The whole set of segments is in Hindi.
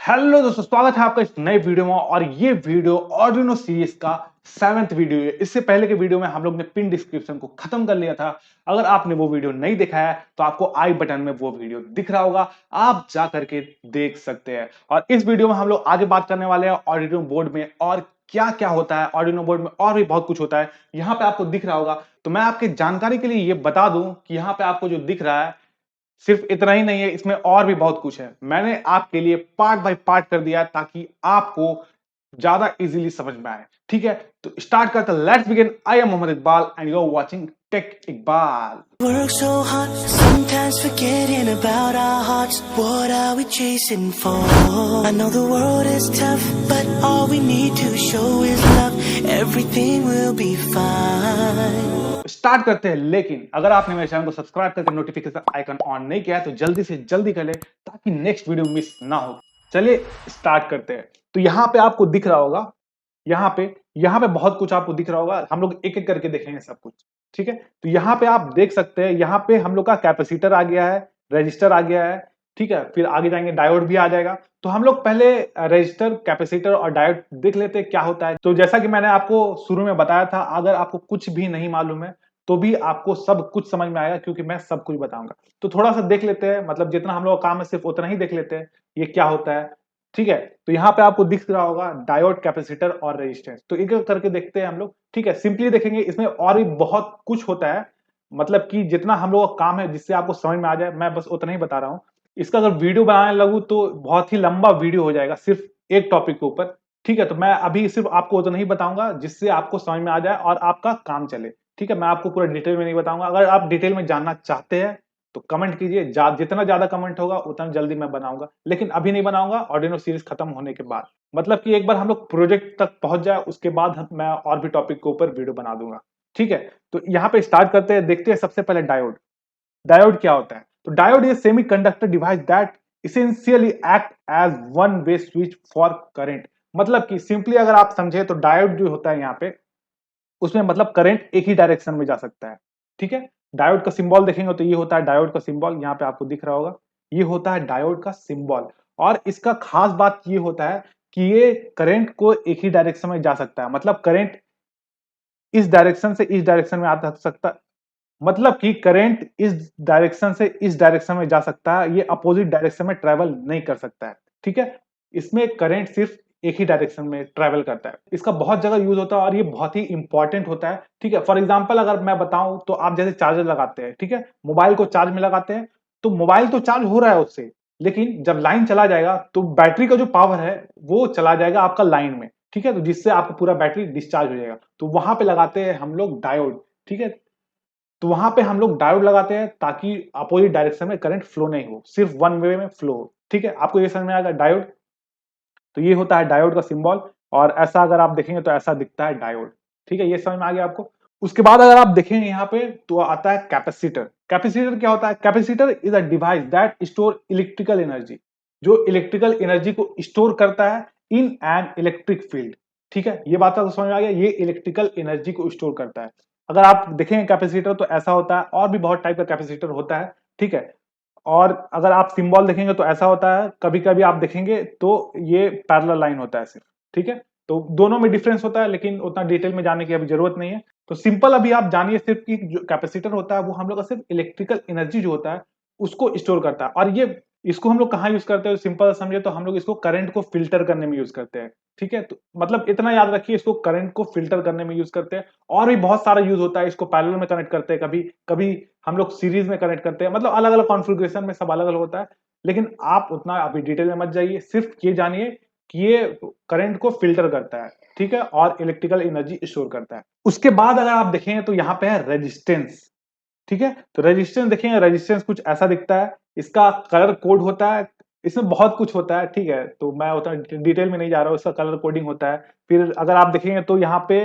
हेलो दोस्तों, स्वागत है आपका इस नए वीडियो में। और ये वीडियो आर्डिनो सीरीज का 7th वीडियो है। इससे पहले के वीडियो में हम लोग ने पिन डिस्क्रिप्शन को खत्म कर लिया था। अगर आपने वो वीडियो नहीं देखा है तो आपको आई बटन में वो वीडियो दिख रहा होगा, आप जा करके देख सकते हैं। और इस वीडियो में हम लोग आगे बात करने वाले हैं आर्डिनो बोर्ड में और क्या क्या होता है। आर्डिनो बोर्ड में और भी बहुत कुछ होता है, यहाँ पे आपको दिख रहा होगा। तो मैं आपकी जानकारी के लिए ये बता दूं कि यहाँ पे आपको जो दिख रहा है सिर्फ इतना ही नहीं है, इसमें और भी बहुत कुछ है। मैंने आपके लिए पार्ट बाय पार्ट कर दिया है ताकि आपको ज्यादा इजीली समझ में आए। ठीक है, तो स्टार्ट करते हैं। Let's begin. I am Mohammad Iqbal and you are watching tech Iqbal. Work so hard, sometimes forgetting about our hearts. What are we chasing for? I know the world is tough, but all we need to show is love. Everything will be fine. Start करते हैं, लेकिन अगर आपने मेरे चैनल को सब्सक्राइब करके नोटिफिकेशन आइकन ऑन नहीं किया है तो जल्दी से जल्दी कर ले ताकि नेक्स्ट वीडियो मिस ना हो। चलिए स्टार्ट करते हैं। तो यहाँ पे आपको दिख रहा होगा, यहाँ पे बहुत कुछ आपको दिख रहा होगा। हम लोग एक एक करके देखेंगे सब कुछ। ठीक है, तो यहाँ पे आप देख सकते हैं, यहाँ पे हम लोग का कैपेसिटर आ गया है, रजिस्टर आ गया है। ठीक है, फिर आगे जाएंगे डायोड भी आ जाएगा। तो हम लोग पहले रजिस्टर, कैपेसिटर और डायोड देख लेते हैं क्या होता है। तो जैसा कि मैंने आपको शुरू में बताया था, अगर आपको कुछ भी नहीं मालूम है तो भी आपको सब कुछ समझ में आएगा, क्योंकि मैं सब कुछ बताऊंगा। तो थोड़ा सा देख लेते हैं, मतलब जितना हम लोग का काम है सिर्फ उतना ही देख लेते हैं ये क्या होता है। ठीक है, तो यहाँ पे आपको दिख रहा होगा डायोड, कैपेसिटर और रेजिस्टेंस। तो एक एक करके देखते हैं हम लोग। ठीक है, सिंपली देखेंगे, इसमें और भी बहुत कुछ होता है। मतलब कि जितना हम लोग का काम है जिससे आपको समझ में आ जाए, मैं बस उतना ही बता रहा हूँ। इसका अगर वीडियो बनाने लगूँ तो बहुत ही लंबा वीडियो हो जाएगा सिर्फ एक टॉपिक के ऊपर। ठीक है, तो मैं अभी सिर्फ आपको उतना ही बताऊंगा जिससे आपको समझ में आ जाए और आपका काम चले। ठीक है, मैं आपको पूरा डिटेल में नहीं बताऊंगा। अगर आप डिटेल में जानना चाहते हैं तो कमेंट कीजिए, जितना ज्यादा कमेंट होगा उतना जल्दी मैं बनाऊंगा, लेकिन अभी नहीं बनाऊंगा, ऑर्डिनो सीरीज खत्म होने के बाद। मतलब कि एक बार हम लोग प्रोजेक्ट तक पहुंच जाए उसके बाद मैं और भी टॉपिक के ऊपर वीडियो बना दूंगा। ठीक है, तो यहाँ पे स्टार्ट करते हैं, देखते हैं सबसे पहले डायोड। डायोड क्या होता है? तो diode is semiconductor device that essentially act as one way switch for current. मतलब कि सिंपली अगर आप समझे तो डायोड जो होता है यहाँ पे, उसमें मतलब करंट एक ही डायरेक्शन में जा सकता है। ठीक है, डायोड का सिंबल देखेंगे तो ये होता है डायोड का सिंबल, यहाँ पे आपको दिख रहा होगा, ये होता है डायोड का सिंबल। और इसका खास बात ये होता है कि ये करंट को एक ही डायरेक्शन में जा सकता है। मतलब करंट इस डायरेक्शन से इस डायरेक्शन में आ सकता, मतलब कि करंट इस डायरेक्शन से इस डायरेक्शन में जा सकता है, ये अपोजिट डायरेक्शन में ट्रेवल नहीं कर सकता है। ठीक है, इसमें करंट सिर्फ एक ही डायरेक्शन में ट्रेवल करता है। इसका बहुत जगह यूज होता है और ये बहुत ही इंपॉर्टेंट होता है। ठीक है, फॉर एग्जांपल अगर मैं बताऊं तो आप जैसे चार्जर लगाते हैं, ठीक है, मोबाइल को चार्ज में लगाते हैं, तो मोबाइल तो चार्ज हो रहा है उससे, लेकिन जब लाइन चला जाएगा तो बैटरी का जो पावर है वो चला जाएगा आपका लाइन में। ठीक है, तो जिससे आपका पूरा बैटरी डिस्चार्ज हो जाएगा। तो वहां पे लगाते हैं हम लोग डायोड। ठीक है, तो वहां पे हम लोग डायोड लगाते हैं ताकि अपोजिट डायरेक्शन में करंट फ्लो नहीं हो, सिर्फ वन वे में फ्लो हो। ठीक है, आपको ये समझ में आएगा डायोड। तो ये होता है डायोड का सिंबल, और ऐसा अगर आप देखेंगे तो ऐसा दिखता है डायोड। ठीक है, ये समझ में आ गया आपको। उसके बाद अगर आप देखेंगे यहाँ पे तो आता है कैपेसिटर। कैपेसिटर क्या होता है? Capacitor is a device that store electrical energy, जो इलेक्ट्रिकल एनर्जी को स्टोर करता है इन एन इलेक्ट्रिक फील्ड। ठीक है, ये बात आपको समझ में आ गया, ये इलेक्ट्रिकल एनर्जी को स्टोर करता है। अगर आप देखेंगे कैपेसिटर तो ऐसा होता है, और भी बहुत टाइप का कैपेसिटर होता है। ठीक है, और अगर आप सिंबल देखेंगे तो ऐसा होता है, कभी कभी आप देखेंगे तो ये पैरेलल लाइन होता है सिर्फ। ठीक है, तो दोनों में डिफरेंस होता है, लेकिन उतना डिटेल में जाने की अभी जरूरत नहीं है। तो सिंपल अभी आप जानिए सिर्फ कि जो कैपेसिटर होता है वो हम लोग का सिर्फ इलेक्ट्रिकल एनर्जी जो होता है उसको स्टोर करता है। और ये इसको हम लोग कहाँ यूज करते हैं? सिंपल समझे तो हम लोग इसको करंट को फिल्टर करने में यूज करते हैं। ठीक है, तो मतलब इतना याद रखिए, इसको करंट को फिल्टर करने में यूज करते हैं। और भी बहुत सारा यूज होता है, इसको पैरेलल में कनेक्ट करते हैं, कभी कभी हम लोग सीरीज में कनेक्ट करते हैं, मतलब अलग अलग कॉन्फ़िगरेशन में सब अलग अलग होता है। लेकिन आप उतना अभी डिटेल में मत जाइए, सिर्फ ये जानिए कि ये करंट को फिल्टर करता है। ठीक है, और इलेक्ट्रिकल एनर्जी स्टोर करता है। उसके बाद अगर आप देखेंगे तो यहाँ पे है रेजिस्टेंस। ठीक है, तो रेजिस्टेंस देखेंगे, रेजिस्टेंस कुछ ऐसा दिखता है, इसका कलर कोड होता है, इसमें बहुत कुछ होता है। ठीक है, तो मैं उतना डिटेल में नहीं जा रहा हूँ, इसका कलर कोडिंग होता है। फिर अगर आप देखेंगे तो यहाँ पे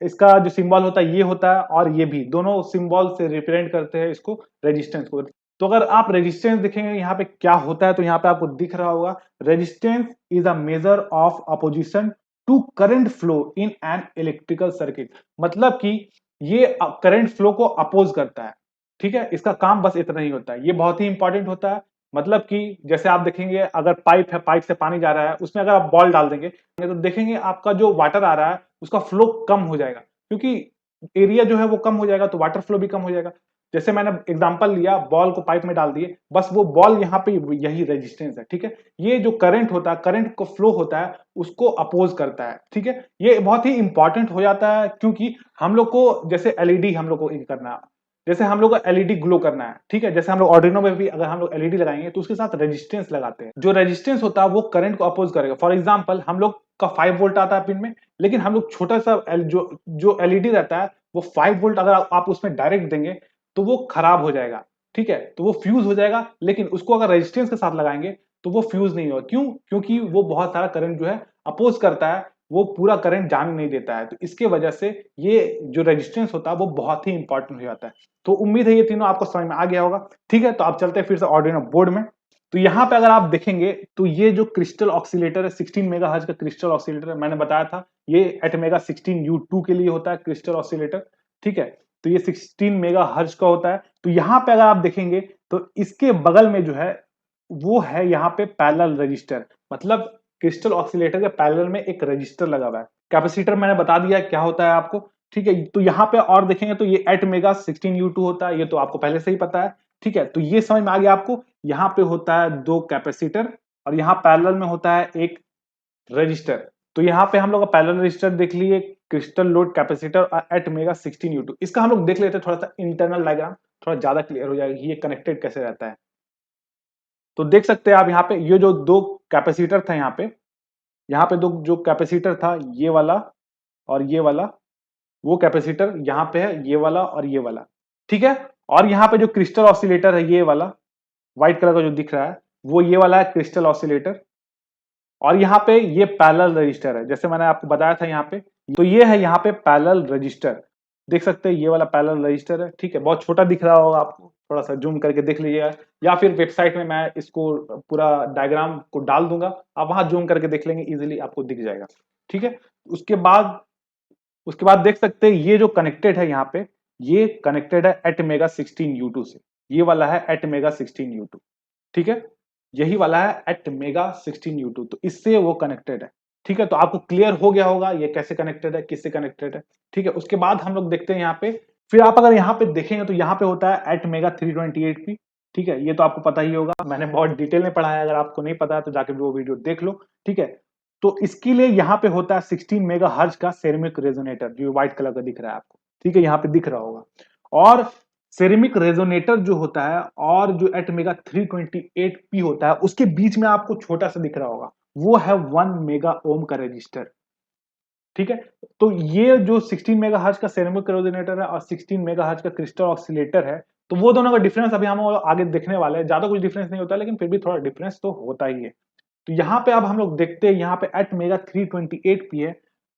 इसका जो सिंबल होता है ये होता है, और ये भी दोनों सिंबल से रिप्रेजेंट करते हैं इसको, रेजिस्टेंस को। तो अगर आप रेजिस्टेंस देखेंगे यहाँ पे क्या होता है तो यहाँ पे आपको दिख रहा होगा, resistance is a measure of opposition to current flow in an electrical circuit. मतलब कि ये करंट फ्लो को अपोज करता है। ठीक है, इसका काम बस इतना ही होता है, ये बहुत ही इंपॉर्टेंट होता है। मतलब कि जैसे आप देखेंगे अगर पाइप है, पाइप से पानी जा रहा है, उसमें अगर आप बॉल डाल देंगे तो देखेंगे आपका जो वाटर आ रहा है उसका फ्लो कम हो जाएगा, क्योंकि एरिया जो है वो कम हो जाएगा तो वाटर फ्लो भी कम हो जाएगा। जैसे मैंने एग्जांपल लिया, बॉल को पाइप में डाल दिए, बस वो बॉल यहाँ पे यही रेजिस्टेंस है, ठीक है। ये जो करंट होता है, करंट को फ्लो होता है, उसको अपोज करता है, ठीक है। ये बहुत ही इंपॉर्टेंट हो जाता है, क्योंकि हम लोग को जैसे एलईडी हम लोग को करना है, जैसे हम लोग को एलईडी ग्लो करना है, ठीक है। जैसे हम लोग आर्डिनो में भी अगर हम लोग एलईडी लगाएंगे तो उसके साथ रेजिस्टेंस लगाते हैं, जो रेजिस्टेंस होता है वो करंट को अपोज करेगा। फॉर एग्जांपल हम लोग का 5 वोल्ट आता है पिन में, लेकिन हम लोग छोटा सा जो एलईडी रहता है वो 5 वोल्ट अगर आप उसमें डायरेक्ट देंगे तो वो खराब हो जाएगा, ठीक है, तो वो फ्यूज हो जाएगा। लेकिन उसको अगर रेजिस्टेंस के साथ लगाएंगे तो वो फ्यूज नहीं होगा। क्यों? क्योंकि वो बहुत सारा करंट जो है अपोज करता है, वो पूरा करंट जाने नहीं देता है। तो इसके वजह से ये जो रेजिस्टेंस होता है वो बहुत ही इंपॉर्टेंट हो जाता है। तो उम्मीद है ये तीनों आपको समझ में आ गया होगा, ठीक है। तो आप चलते हैं फिर से आर्डिनो बोर्ड में। तो यहाँ पे अगर आप देखेंगे तो ये जो क्रिस्टल ऑक्सीलेटर है, 16 मेगाहर्ट्ज का क्रिस्टल ऑक्सीलेटर है, मैंने बताया था ये एटमेगा 16U2 के लिए होता है क्रिस्टल ऑक्सीलेटर, ठीक है। तो ये 16 मेगाहर्ट्ज का होता है। तो यहाँ पे अगर आप देखेंगे तो इसके बगल में जो है वो है यहाँ पे पैरेलल रजिस्टर, मतलब क्रिस्टल ऑक्सीलेटर के पैरेलल में एक रजिस्टर लगा हुआ है। कैपेसिटर मैंने बता दिया क्या होता है आपको, ठीक है। तो यहाँ पे और देखेंगे तो ये 8 मेगा 16U2 होता है, ये तो आपको पहले से ही पता है, ठीक है। तो ये समझ में आ गया आपको। यहाँ पे होता है 2 कैपेसिटर और यहाँ पैरेलल में होता है एक रजिस्टर। तो यहाँ पे हम लोग का पैरेलल रजिस्टर देख लिए, क्रिस्टल लोड कैपेसिटर और 8 मेगा 16U2। इसका हम लोग देख लेते हैं थोड़ा सा इंटरनल डायग्राम, थोड़ा ज्यादा क्लियर हो जाएगा कि ये कनेक्टेड कैसे रहता है। तो देख सकते हैं आप यहाँ पे ये जो 2 कैपेसिटर था, यहाँ पे दो जो कैपेसिटर था, ये वाला और ये वाला, वो कैपेसिटर यहाँ पे है, ये वाला और ये वाला, ठीक है। और यहाँ पे जो क्रिस्टल ऑसिलेटर है, ये वाला व्हाइट कलर का जो दिख रहा है वो ये वाला है क्रिस्टल ऑसिलेटर। और यहाँ पे ये पैरेलल रजिस्टर है, जैसे मैंने आपको बताया था यहाँ पे। तो ये है यहाँ पे पैरेलल रजिस्टर, देख सकते हैं ये वाला पैरेलल रजिस्टर है, ठीक है। बहुत छोटा दिख रहा होगा आपको, थोड़ा सा जूम करके देख लीजिएगा, या फिर वेबसाइट में मैं इसको पूरा डायग्राम को डाल दूंगा, आप वहां जूम करके देख लेंगे, इजीली आपको दिख जाएगा, ठीक है। उसके बाद देख सकते हैं ये जो कनेक्टेड है यहाँ पे, ये कनेक्टेड है एटमेगा 16U2 से, ये वाला है एटमेगा 16U2, ठीक है। यही वाला है एटमेगा 16U2, तो इससे वो कनेक्टेड है, ठीक है। तो आपको क्लियर हो गया होगा ये कैसे कनेक्टेड है, किससे कनेक्टेड है, ठीक है। उसके बाद हम लोग देखते हैं यहाँ पे, फिर आप अगर यहाँ पे देखेंगे तो यहाँ पे होता है एटमेगा 328p, ठीक है। ये तो आपको पता ही होगा, मैंने बहुत डिटेल में पढ़ा है, अगर आपको नहीं पता है तो जाके वो वीडियो देख लो, ठीक है। तो इसके लिए यहाँ पे होता है 16 मेगाहर्ट्ज का सेरेमिक रेजोनेटर, जो व्हाइट कलर का दिख रहा है आपको, ठीक है, यहाँ पे दिख रहा होगा। और सेरेमिक रेजोनेटर जो होता है और जो एटमेगा 328p होता है, उसके बीच में आपको छोटा सा दिख रहा होगा, वो है 1 मेगा ओम का रजिस्टर, ठीक है। तो ये जो 16 मेगाहर्ट्ज का सेरेमिक रेजोनेटर है और 16 मेगाहर्ट्ज का क्रिस्टल ऑक्सीलेटर है, तो वो दोनों का डिफरेंस अभी हम आगे देखने वाले हैं। ज्यादा कुछ डिफरेंस नहीं होता, लेकिन फिर भी थोड़ा डिफरेंस तो होता ही है। तो यहाँ पे अब हम लोग देखते हैं, यहाँ पे एटमेगा 328p है,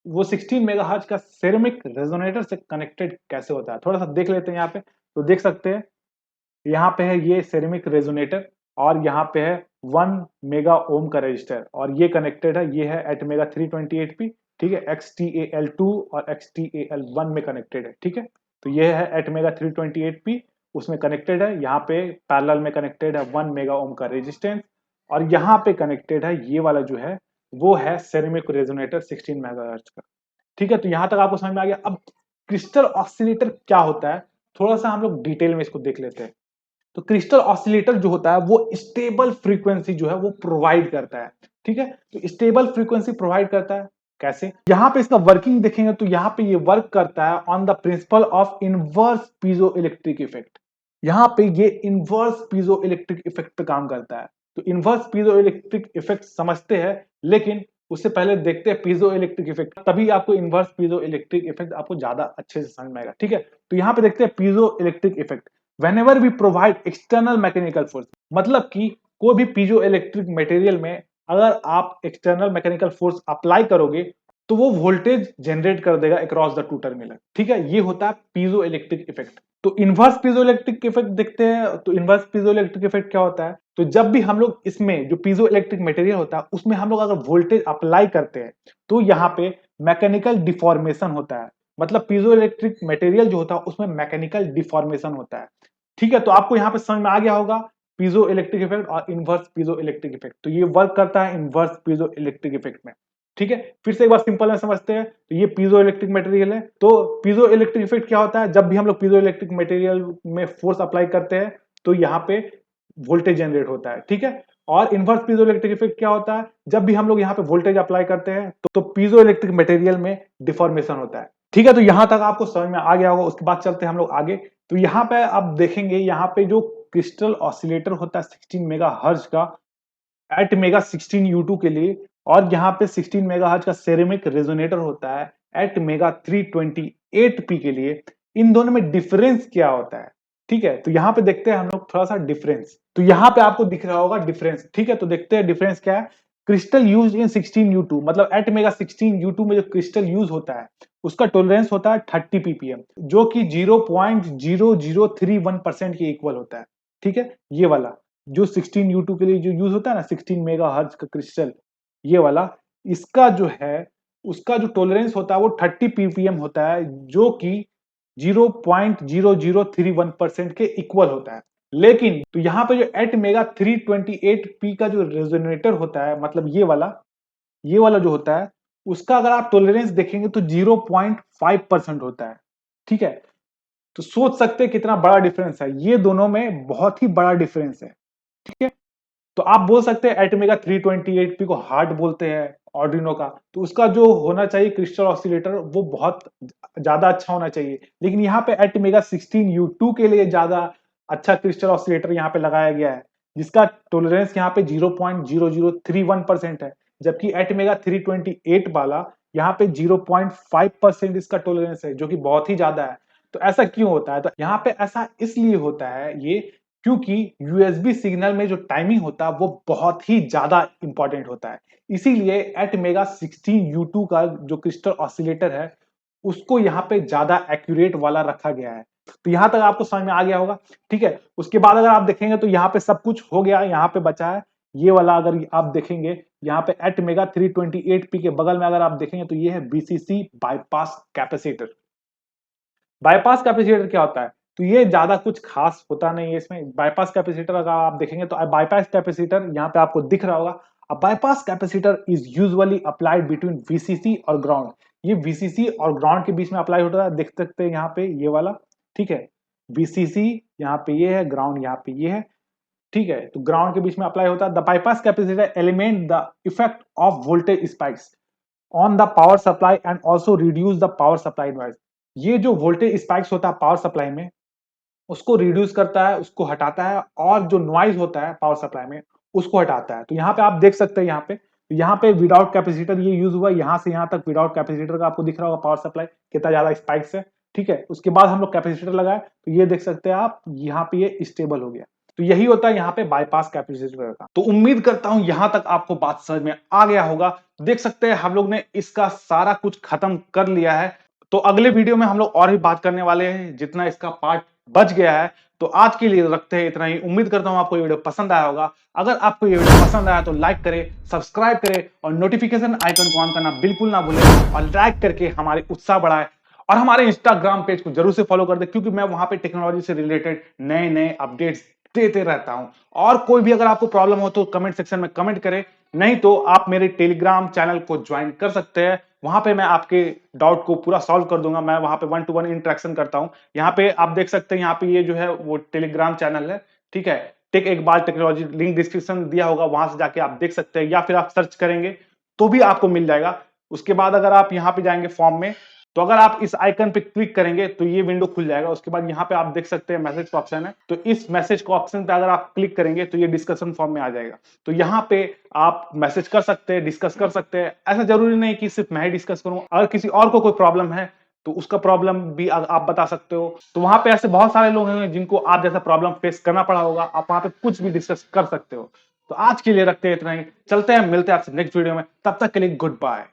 वो 16 मेगाहर्ट्ज का सेरेमिक रेजोनेटर से कनेक्टेड कैसे होता है, थोड़ा सा देख लेते हैं यहाँ पे। तो देख सकते हैं यहाँ पे है ये सेरेमिक रेजोनेटर और यहाँ पे है 1 मेगा ओम का रजिस्टर, और ये कनेक्टेड है, ये है एटमेगा 328p, ठीक है। XTAL2 और XTAL1 में कनेक्टेड है, ठीक है। तो ये है एटमेगा 328p, उसमें कनेक्टेड है, यहाँ पे पैरेलल में कनेक्टेड है 1 मेगा ओम का रेजिस्टेंस, और यहाँ पे कनेक्टेड है ये वाला जो है वो है सेरेमिक रेजोनेटर 16 मेगाहर्ट्ज का, ठीक है। तो यहाँ तक आपको समझ में आ गया। अब क्रिस्टल ऑसिलेटर क्या होता है, थोड़ा सा हम लोग डिटेल में इसको देख लेते हैं। तो क्रिस्टल ऑसिलेटर जो होता है वो स्टेबल फ्रीक्वेंसी जो है वो प्रोवाइड करता है, ठीक है। तो स्टेबल फ्रीक्वेंसी प्रोवाइड करता है कैसे, यहाँ पे इसका वर्किंग देखेंगे तो यहाँ पे ये वर्क करता है on the principle of inverse piezo electric effect. यहाँ पे ये इनवर्स पीजो इलेक्ट्रिक इफेक्ट पे काम करता है। तो इनवर्स पीजो इलेक्ट्रिक इफेक्ट समझते हैं, लेकिन उससे पहले देखते हैं पीजो इलेक्ट्रिक इफेक्ट, तभी आपको इनवर्स पीजो इलेक्ट्रिक इफेक्ट आपको ज्यादा अच्छे से समझ में आएगा, ठीक है। तो यहाँ पे देखते हैं piezo electric effect. whenever we provide external mechanical force, मतलब कि कोई भी पीजो इलेक्ट्रिक मटेरियल में अगर आप एक्सटर्नल मैकेनिकल फोर्स अप्लाई करोगे तो वो वोल्टेज जनरेट कर देगा अक्रॉस द टू टर्मिनल, ठीक है। ये होता है पीजो इलेक्ट्रिक इफेक्ट। तो इनवर्स पीजो इलेक्ट्रिक इफेक्ट देखते हैं। तो इनवर्स पीजो इलेक्ट्रिक इफेक्ट क्या होता है, तो जब भी हम लोग इसमें जो पीजो इलेक्ट्रिक मटेरियल होता है उसमें हम लोग अगर वोल्टेज अप्लाई करते हैं तो यहाँ पे मैकेनिकल डिफॉर्मेशन होता है, मतलब पीजो इलेक्ट्रिक मटेरियल जो होता है उसमें मैकेनिकल डिफॉर्मेशन होता है, ठीक है। तो आपको यहाँ पे समझ में आ गया होगा पीजो इलेक्ट्रिक इफेक्ट और इनवर्स पीजो इलेक्ट्रिक इफेक्ट। तो ये वर्क करता है इनवर्स पीजो इलेक्ट्रिक इफेक्ट में। ठीक है, फिर से एक बार सिंपल में समझते हैं। तो ये पीजो इलेक्ट्रिक मटेरियल है। तो पीजो इलेक्ट्रिक इफेक्ट क्या होता है, जब भी हम लोग पीजो इलेक्ट्रिक मटेरियल में फोर्स अप्लाई करते हैं तो यहाँ पे वोल्टेज जनरेट होता है। ठीक है, और इनवर्स पीजो इलेक्ट्रिक इफेक्ट क्या होता है, जब भी हम लोग यहाँ पे वोल्टेज अप्लाई करते हैं तो पीजो इलेक्ट्रिक मटेरियल में डिफॉर्मेशन होता है। ठीक है, तो यहां तक आपको समझ में आ गया होगा। उसके बाद चलते हैं हम लोग आगे। तो यहाँ पे आप देखेंगे, यहाँ पे जो क्रिस्टल ऑसिलेटर होता है 16 मेगाहर्ट्ज का एट मेगा 16U2 के लिए, और यहाँ पे 16 मेगाहर्ट्ज का सेरेमिक रेजोनेटर होता है एट मेगा 328p के लिए। इन दोनों में डिफरेंस क्या होता है? ठीक है, तो यहाँ पे देखते हैं हम लोग थोड़ा सा डिफरेंस। तो यहाँ पे आपको दिख रहा होगा डिफरेंस। ठीक है, तो देखते हैं डिफरेंस क्या है। क्रिस्टल यूज इन 16U2, मतलब एट मेगा 16U2 में जो क्रिस्टल यूज होता है उसका टॉलरेंस होता है 30 ppm, जो कि 0.0031% के इक्वल होता है। ठीक है, ये वाला जो 16U2 के लिए जो यूज होता है ना, 16 मेगाहर्ट्ज का क्रिस्टल, ये वाला, इसका जो है उसका जो टॉलरेंस होता है वो 30 ppm होता है, जो कि 0.0031% के इक्वल होता है। लेकिन तो यहाँ पे जो एट मेगा 328p का जो रेजोनेटर होता है, मतलब ये वाला जो होता है, उसका अगर आप टॉलरेंस देखेंगे तो 0.5% होता है। ठीक है, तो सोच सकते हैं कितना बड़ा डिफरेंस है। ये दोनों में बहुत ही बड़ा डिफरेंस है। ठीक है, तो आप बोल सकते हैं एटमेगा 328p को हार्ड बोलते हैं ऑर्डिनो का, तो उसका जो होना चाहिए क्रिस्टल ऑसिलेटर वो बहुत ज्यादा अच्छा होना चाहिए। लेकिन यहाँ पे एटमेगा 16U2 के लिए ज्यादा अच्छा क्रिस्टल ऑसिलेटर यहाँ पे लगाया गया है, जिसका टॉलरेंस यहाँ पे 0.0031% है, जबकि एटमेगा 328 वाला यहाँ पे 0.5% इसका टॉलरेंस है, जो कि बहुत ही ज्यादा है। तो ऐसा क्यों होता है? तो यहाँ पे ऐसा इसलिए होता है ये, क्योंकि यूएसबी सिग्नल में जो टाइमिंग होता है वो बहुत ही ज्यादा इंपॉर्टेंट होता है। इसीलिए एटमेगा 16U2 का जो क्रिस्टल ऑसिलेटर है उसको यहाँ पे ज्यादा एक्यूरेट वाला रखा गया है। तो यहां तक आपको समझ में आ गया होगा। ठीक है, उसके बाद अगर आप देखेंगे तो यहाँ पे सब कुछ हो गया, यहाँ पे बचा है ये वाला। अगर आप देखेंगे यहाँ पे एटमेगा 328p के बगल में अगर आप देखेंगे तो ये है BCC bypass capacitor. Bypass capacitor क्या होता है? तो ये ज्यादा कुछ खास होता नहीं है इसमें। बाईपास कैपेसिटर अगर आप देखेंगे तो बाईपास कैपेसिटर यहाँ पे आपको दिख रहा होगा। A bypass capacitor is usually applied between VCC और ग्राउंड। ये वीसीसी और ग्राउंड के बीच में अप्लाई होता है, देख सकते हैं यहाँ पे ये वाला। ठीक है, वीसीसी यहाँ पे ये है, ग्राउंड यहाँ पे ये है। ठीक है, तो ग्राउंड के बीच में अप्लाई होता है। The bypass capacitor element the effect of voltage spikes on the power supply and also reduce the power supply noise. ये जो वोल्टेज स्पाइक्स होता है पावर सप्लाई में, उसको रिड्यूस करता है, उसको हटाता है, और जो नॉइज होता है पावर सप्लाई में उसको हटाता है। तो यहाँ पे आप देख सकते हैं, यहाँ पे विदाउट कैपेसिटर ये यूज हुआ, यहाँ से यहाँ तक विदाउट कैपेसिटर का आपको दिख रहा होगा पावर सप्लाई कितना ज्यादा स्पाइक्स है। ठीक है, उसके बाद हम लोग कैपेसिटर लगाए तो ये देख सकते हैं आप, यहाँ पे ये स्टेबल हो गया। तो यही होता है यहाँ पे बाईपास कैपेसिटर का। तो उम्मीद करता हूं यहां तक आपको बात समझ में आ गया होगा। देख सकते हैं हम लोग ने इसका सारा कुछ खत्म कर लिया है। तो अगले वीडियो में हम लोग और भी बात करने वाले हैं, जितना इसका पार्ट बच गया है। तो आज के लिए रखते हैं इतना ही। उम्मीद करता हूं आपको ये वीडियो पसंद आया होगा। अगर आपको ये वीडियो पसंद आया तो लाइक करें, सब्सक्राइब करें और नोटिफिकेशन आइकन को ऑन करना बिल्कुल ना भूलें, और लाइक करके हमारे उत्साह बढ़ाएं। और हमारे इंस्टाग्राम पेज को जरूर से फॉलो कर दे, क्योंकि मैं वहां पे टेक्नोलॉजी से रिलेटेड नए नए अपडेट्स देते रहता हूं। और कोई भी अगर आपको प्रॉब्लम हो तो कमेंट सेक्शन में कमेंट करें, नहीं तो आप मेरे टेलीग्राम चैनल को ज्वाइन कर सकते हैं। वहां पे मैं आपके डाउट को पूरा सॉल्व कर दूंगा। मैं वहां पे 1-to-1 इंटरेक्शन करता हूं। यहाँ पे आप देख सकते हैं, यहाँ पे ये जो है वो टेलीग्राम चैनल है। ठीक है, टेक एक बार टेक्नोलॉजी, लिंक डिस्क्रिप्शन दिया होगा, वहां से जाके आप देख सकते हैं, या फिर आप सर्च करेंगे तो भी आपको मिल जाएगा। उसके बाद अगर आप यहाँ पे जाएंगे फॉर्म में, तो अगर आप इस आइकन पे क्लिक करेंगे तो ये विंडो खुल जाएगा। उसके बाद यहाँ पे आप देख सकते हैं मैसेज का ऑप्शन है, तो इस मैसेज का ऑप्शन पे अगर आप क्लिक करेंगे तो ये डिस्कशन फॉर्म में आ जाएगा। तो यहाँ पे आप मैसेज कर सकते हैं, डिस्कस कर सकते हैं। ऐसा जरूरी नहीं कि सिर्फ मैं ही डिस्कस करूं, अगर किसी और को कोई प्रॉब्लम है तो उसका प्रॉब्लम भी आप बता सकते हो। तो वहां पे ऐसे बहुत सारे लोग हैं जिनको आप जैसा प्रॉब्लम फेस करना पड़ा होगा, आप वहां पे कुछ भी डिस्कस कर सकते हो। तो आज के लिए रखते हैं इतना ही, चलते हैं, मिलते हैं आपसे नेक्स्ट वीडियो में। तब तक के लिए गुड बाय।